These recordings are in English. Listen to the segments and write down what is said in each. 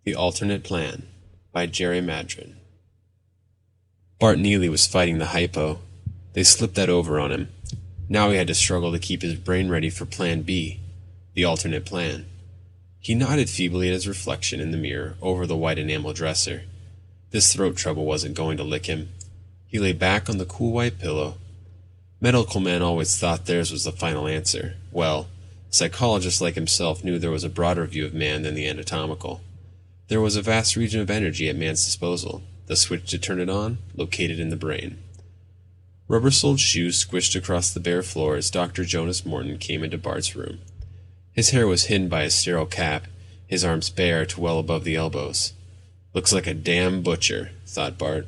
The Alternate Plan by Gerry Maddren. Bart Neely was fighting the hypo. They slipped that over on him. Now he had to struggle to keep his brain ready for Plan B, the alternate plan. He nodded feebly at his reflection in the mirror over the white enamel dresser. This throat trouble wasn't going to lick him. He lay back on the cool white pillow. Medical men always thought theirs was the final answer. Well, psychologists like himself knew there was a broader view of man than the anatomical. There was a vast region of energy at man's disposal, the switch to turn it on, located in the brain. Rubber-soled shoes squished across the bare floor as Dr. Jonas Morton came into Bart's room. His hair was hidden by a sterile cap, his arms bare to well above the elbows. "Looks like a damn butcher," thought Bart.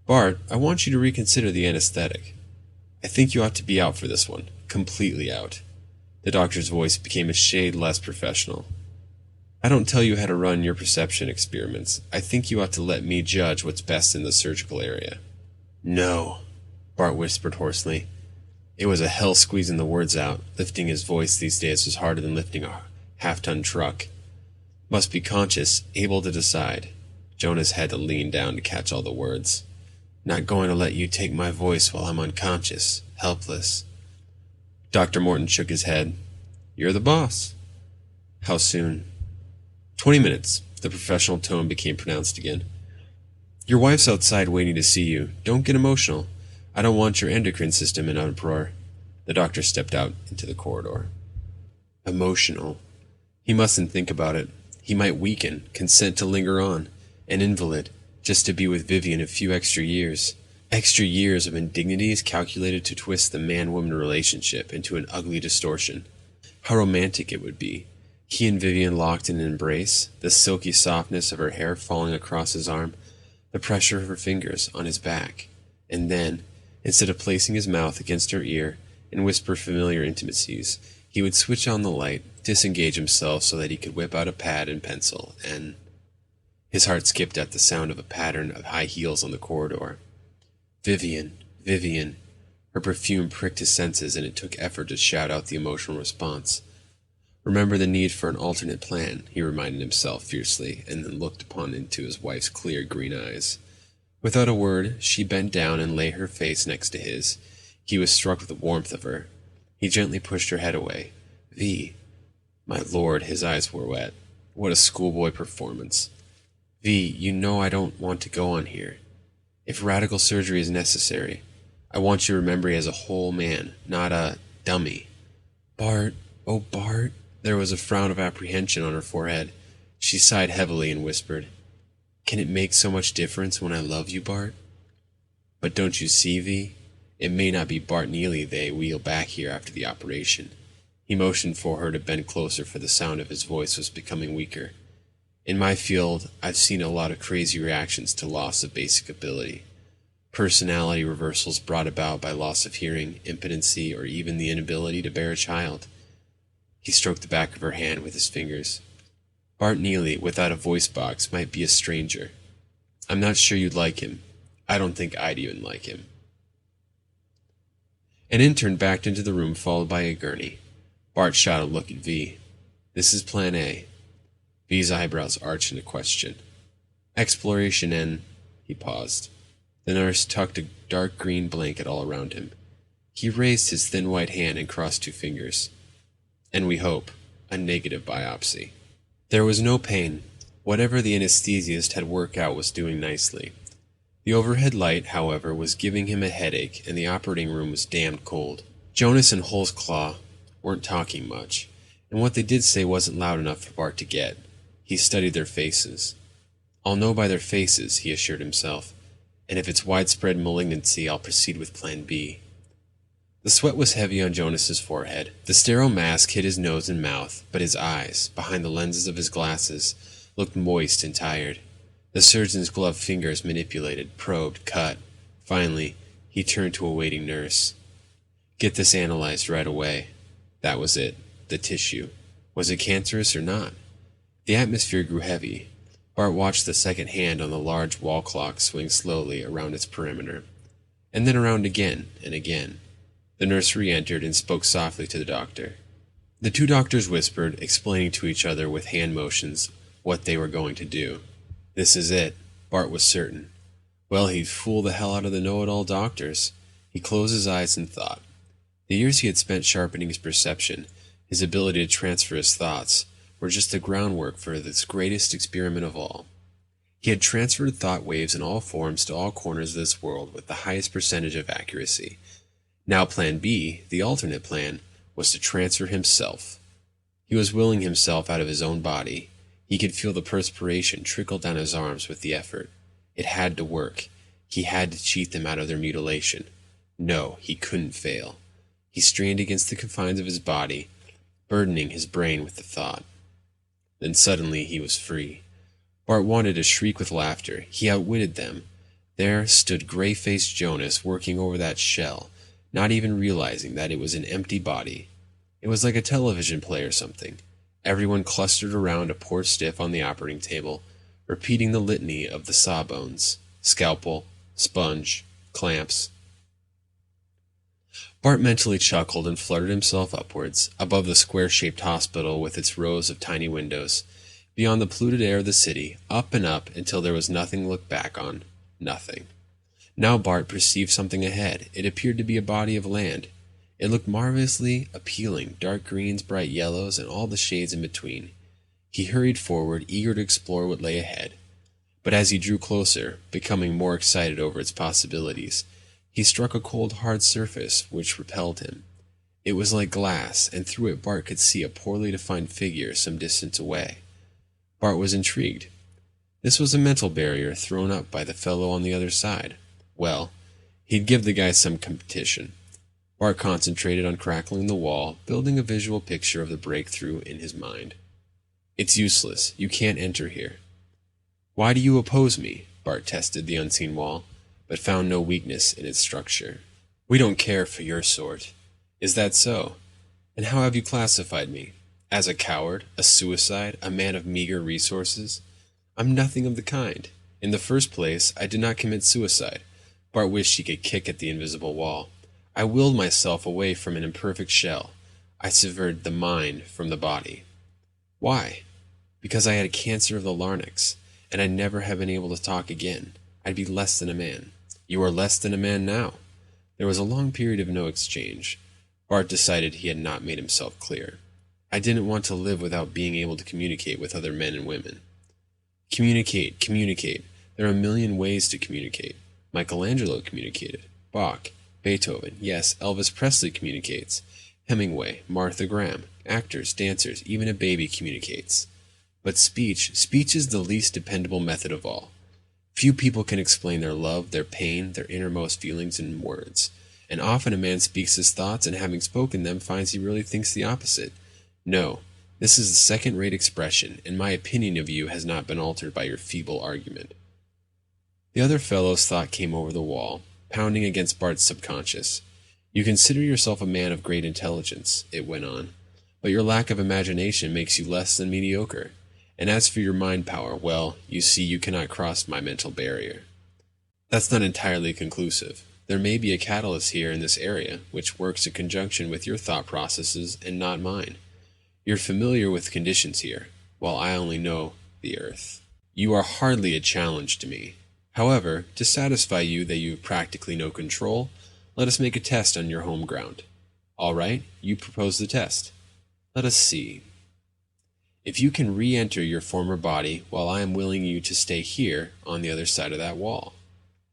"Bart, I want you to reconsider the anesthetic. I think you ought to be out for this one, completely out." The doctor's voice became a shade less professional. "I don't tell you how to run your perception experiments. I think you ought to let me judge what's best in the surgical area." "No," Bart whispered hoarsely. It was a hell squeezing the words out. Lifting his voice these days was harder than lifting a half-ton truck. Must be conscious, able to decide. Jonas had to lean down to catch all the words. "Not going to let you take my voice while I'm unconscious, helpless." Dr. Morton shook his head. "You're the boss." "How soon?" 20 minutes. The professional tone became pronounced again. "Your wife's outside waiting to see you. Don't get emotional. I don't want your endocrine system in uproar." The doctor stepped out into the corridor. Emotional. He mustn't think about it. He might weaken, consent to linger on, an invalid, just to be with Vivian a few extra years. Extra years of indignities calculated to twist the man-woman relationship into an ugly distortion. How romantic it would be. He and Vivian locked in an embrace, the silky softness of her hair falling across his arm, the pressure of her fingers on his back. And then, instead of placing his mouth against her ear and whisper familiar intimacies, he would switch on the light, disengage himself so that he could whip out a pad and pencil, and... His heart skipped at the sound of a pattern of high heels on the corridor. Vivian, Vivian. Her perfume pricked his senses, and it took effort to shout out the emotional response. Remember the need for an alternate plan, he reminded himself fiercely, and then looked upon into his wife's clear green eyes. Without a word, she bent down and lay her face next to his. He was struck with the warmth of her. He gently pushed her head away. "V." My lord, his eyes were wet. What a schoolboy performance. "V, you know I don't want to go on here. If radical surgery is necessary, I want you to remember me as a whole man, not a dummy." "Bart, oh Bart." There was a frown of apprehension on her forehead. She sighed heavily and whispered, "Can it make so much difference when I love you, Bart?" "But don't you see, V? It may not be Bart Neely they wheel back here after the operation." He motioned for her to bend closer, for the sound of his voice was becoming weaker. "In my field, I've seen a lot of crazy reactions to loss of basic ability. Personality reversals brought about by loss of hearing, impotency, or even the inability to bear a child." He stroked the back of her hand with his fingers. "Bart Neely, without a voice box, might be a stranger. I'm not sure you'd like him. I don't think I'd even like him." An intern backed into the room, followed by a gurney. Bart shot a look at V. "This is Plan A." V's eyebrows arched in a question. "Exploration and..." He paused. The nurse tucked a dark green blanket all around him. He raised his thin white hand and crossed two fingers. "And we hope, a negative biopsy." There was no pain. Whatever the anesthesiast had worked out was doing nicely. The overhead light, however, was giving him a headache, and the operating room was damned cold. Jonas and Holsclaw weren't talking much, and what they did say wasn't loud enough for Bart to get. He studied their faces. "I'll know by their faces," he assured himself, "and if it's widespread malignancy, I'll proceed with Plan B." The sweat was heavy on Jonas's forehead. The sterile mask hid his nose and mouth, but his eyes, behind the lenses of his glasses, looked moist and tired. The surgeon's gloved fingers manipulated, probed, cut. Finally, he turned to a waiting nurse. "Get this analyzed right away." That was it. The tissue. Was it cancerous or not? The atmosphere grew heavy. Bart watched the second hand on the large wall clock swing slowly around its perimeter, and then around again and again. The nurse re-entered and spoke softly to the doctor. The two doctors whispered, explaining to each other with hand motions, what they were going to do. This is it, Bart was certain. Well, he'd fool the hell out of the know-it-all doctors. He closed his eyes and thought. The years he had spent sharpening his perception, his ability to transfer his thoughts, were just the groundwork for this greatest experiment of all. He had transferred thought waves in all forms to all corners of this world with the highest percentage of accuracy. Now Plan B, the alternate plan, was to transfer himself. He was willing himself out of his own body. He could feel the perspiration trickle down his arms with the effort. It had to work. He had to cheat them out of their mutilation. No, he couldn't fail. He strained against the confines of his body, burdening his brain with the thought. Then suddenly he was free. Bart wanted to shriek with laughter. He outwitted them. There stood gray-faced Jonas working over that shell, not even realizing that it was an empty body. It was like a television play or something. Everyone clustered around a poor stiff on the operating table, repeating the litany of the sawbones: scalpel, sponge, clamps. Bart mentally chuckled and fluttered himself upwards, above the square-shaped hospital with its rows of tiny windows, beyond the polluted air of the city, up and up until there was nothing to look back on. Nothing. Now Bart perceived something ahead. It appeared to be a body of land. It looked marvelously appealing, dark greens, bright yellows, and all the shades in between. He hurried forward, eager to explore what lay ahead. But as he drew closer, becoming more excited over its possibilities, he struck a cold, hard surface which repelled him. It was like glass, and through it Bart could see a poorly defined figure some distance away. Bart was intrigued. This was a mental barrier thrown up by the fellow on the other side. Well, he'd give the guy some competition. Bart concentrated on crackling the wall, building a visual picture of the breakthrough in his mind. It's useless. You can't enter here. Why do you oppose me? Bart tested the unseen wall, but found no weakness in its structure. We don't care for your sort. Is that so? And how have you classified me? As a coward, a suicide, a man of meager resources? I'm nothing of the kind. In the first place, I did not commit suicide. Bart wished he could kick at the invisible wall. I willed myself away from an imperfect shell. I severed the mind from the body. Why? Because I had a cancer of the larynx, and I'd never have been able to talk again. I'd be less than a man. You are less than a man now. There was a long period of no exchange. Bart decided he had not made himself clear. I didn't want to live without being able to communicate with other men and women. Communicate, communicate. There are a million ways to communicate. Michelangelo communicated. Bach, Beethoven, yes, Elvis Presley communicates. Hemingway, Martha Graham, actors, dancers, even a baby communicates. But speech is the least dependable method of all. Few people can explain their love, their pain, their innermost feelings in words. And often a man speaks his thoughts, and having spoken them, finds he really thinks the opposite. No, this is a second-rate expression, and my opinion of you has not been altered by your feeble argument. The other fellow's thought came over the wall, pounding against Bart's subconscious. You consider yourself a man of great intelligence, it went on, but your lack of imagination makes you less than mediocre. And as for your mind power, well, you see you cannot cross my mental barrier. That's not entirely conclusive. There may be a catalyst here in this area, which works in conjunction with your thought processes and not mine. You're familiar with conditions here, while I only know the earth. You are hardly a challenge to me. However, to satisfy you that you have practically no control, let us make a test on your home ground. All right, you propose the test. Let us see. If you can re-enter your former body while I am willing you to stay here on the other side of that wall.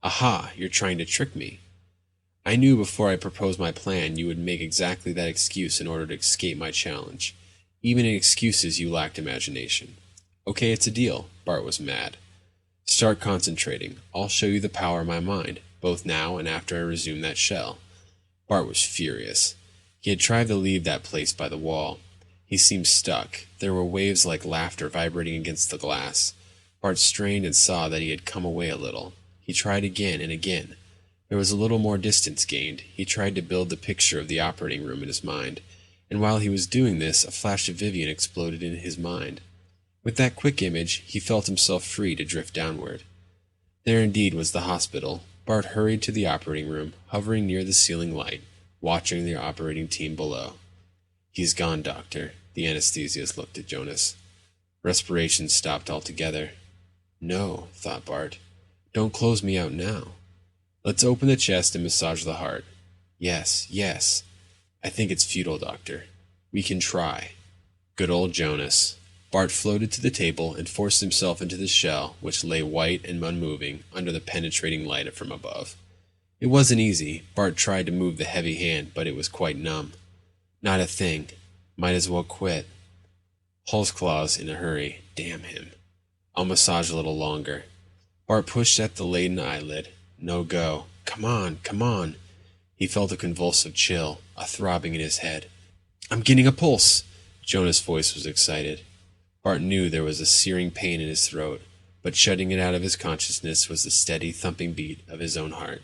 Aha, you're trying to trick me. I knew before I proposed my plan you would make exactly that excuse in order to escape my challenge. Even in excuses you lacked imagination. Okay, it's a deal. Bart was mad. Start concentrating. I'll show you the power of my mind, both now and after I resume that shell. Bart was furious. He had tried to leave that place by the wall. He seemed stuck. There were waves like laughter vibrating against the glass. Bart strained and saw that he had come away a little. He tried again and again. There was a little more distance gained. He tried to build the picture of the operating room in his mind, and while he was doing this, a flash of Vivian exploded in his mind. With that quick image, he felt himself free to drift downward. There indeed was the hospital. Bart hurried to the operating room, hovering near the ceiling light, watching the operating team below. He's gone, Doctor. The anesthesiast looked at Jonas. Respiration stopped altogether. No, thought Bart. Don't close me out now. Let's open the chest and massage the heart. Yes, yes. I think it's futile, Doctor. We can try. Good old Jonas. Bart floated to the table and forced himself into the shell, which lay white and unmoving under the penetrating light from above. It wasn't easy. Bart tried to move the heavy hand, but it was quite numb. Not a thing. Might as well quit. Holsclaw's in a hurry. Damn him. I'll massage a little longer. Bart pushed at the laden eyelid. No go. Come on, come on. He felt a convulsive chill, a throbbing in his head. I'm getting a pulse. Jonas' voice was excited. Bart knew there was a searing pain in his throat, but shutting it out of his consciousness was the steady thumping beat of his own heart.